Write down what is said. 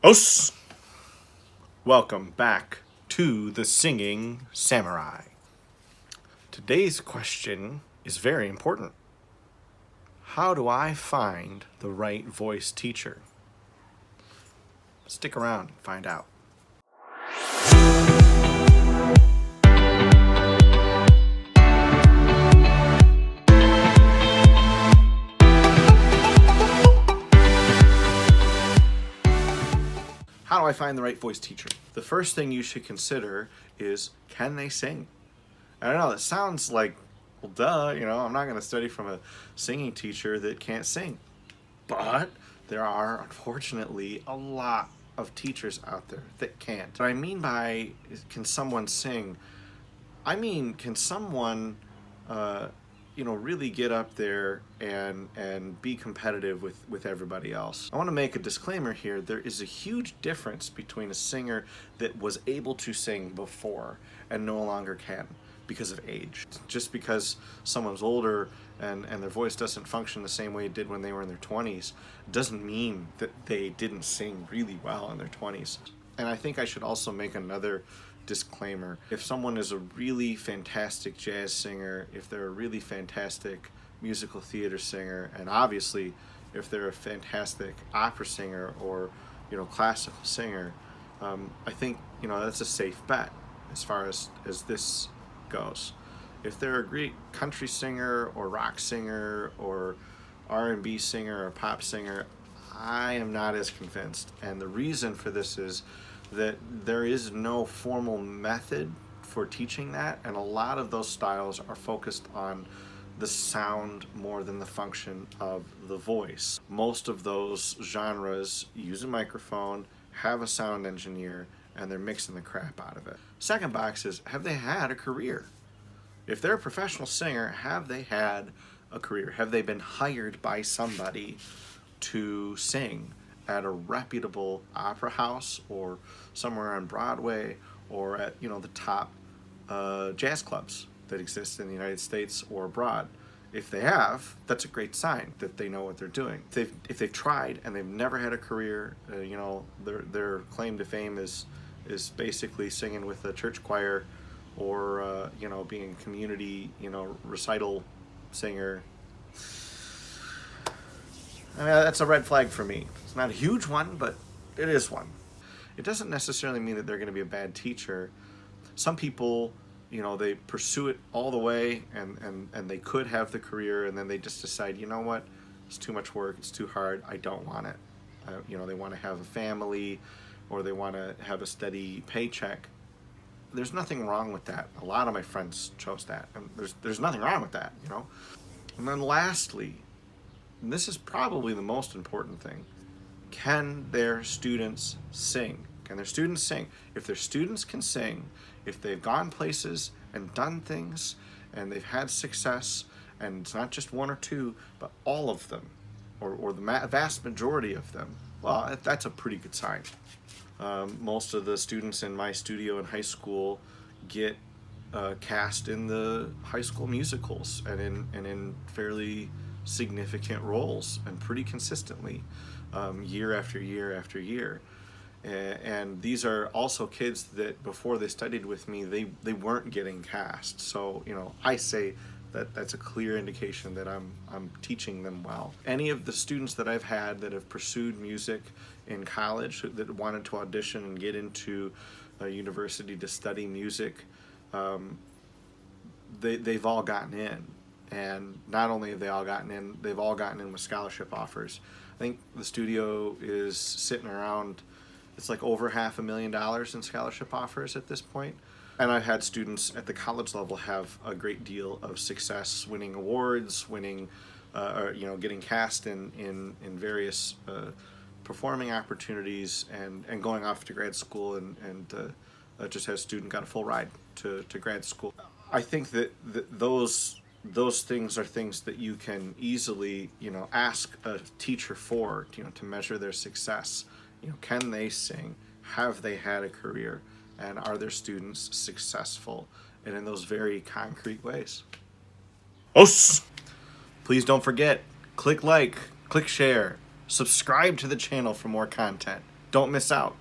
Os! Welcome back to the Singing Samurai. Today's question is very important. How do I find the right voice teacher? Stick around and find out. How do I find the right voice teacher? The first thing you should consider is, can they sing? I don't know, that sounds like, well, duh, I'm not going to study from a singing teacher that can't sing. But there are, unfortunately, a lot of teachers out there that can't. What I mean by, can someone sing? I mean, can someone, really get up there and be competitive with everybody else? I want to make a disclaimer here. There is a huge difference between a singer that was able to sing before and no longer can because of age. Just because someone's older and their voice doesn't function the same way it did when they were in their 20s doesn't mean that they didn't sing really well in their 20s. And I think I should also make another disclaimer. If someone is a really fantastic jazz singer, if they're a really fantastic musical theater singer, and obviously if they're a fantastic opera singer or classical singer, I think that's a safe bet as far as this goes. If they're a great country singer or rock singer or R&B singer or pop singer, I am not as convinced. And the reason for this is that there is no formal method for teaching that, and a lot of those styles are focused on the sound more than the function of the voice. Most of those genres use a microphone, have a sound engineer, and they're mixing the crap out of it. Second box is, have they had a career? If they're a professional singer, have they had a career? Have they been hired by somebody to sing at a reputable opera house or somewhere on Broadway or at the top jazz clubs that exist in the United States or abroad? If they have, that's a great sign that they know what they're doing. If they've tried and they've never had a career, their claim to fame is basically singing with a church choir or being a community recital singer. I mean, that's a red flag for me. It's not a huge one, but it is one. It doesn't necessarily mean that they're going to be a bad teacher. Some people, they pursue it all the way and they could have the career, and then they just decide, you know what, it's too much work, it's too hard, I don't want it. They want to have a family or they want to have a steady paycheck. There's nothing wrong with that. A lot of my friends chose that, and there's nothing wrong with that, And then lastly, and this is probably the most important thing, can their students sing? Can their students sing? If their students can sing, if they've gone places and done things and they've had success, and it's not just one or two, but all of them, or the vast majority of them, well, that's a pretty good sign. Most of the students in my studio in high school get cast in the high school musicals and in fairly significant roles and pretty consistently, year after year after year. And these are also kids that before they studied with me, they weren't getting cast. So I say that's a clear indication that I'm teaching them well. Any of the students that I've had that have pursued music in college that wanted to audition and get into a university to study music, they've all gotten in. And not only have they all gotten in, they've all gotten in with scholarship offers. I think the studio is sitting around, it's like over $500,000 in scholarship offers at this point. And I've had students at the college level have a great deal of success winning awards, getting cast in various performing opportunities and going off to grad school and just had a student got a full ride to grad school. I think that those things are things that you can easily, ask a teacher for, to measure their success. Can they sing? Have they had a career? And are their students successful? And in those very concrete ways. Os! Please don't forget, click like, click share, subscribe to the channel for more content. don't miss out.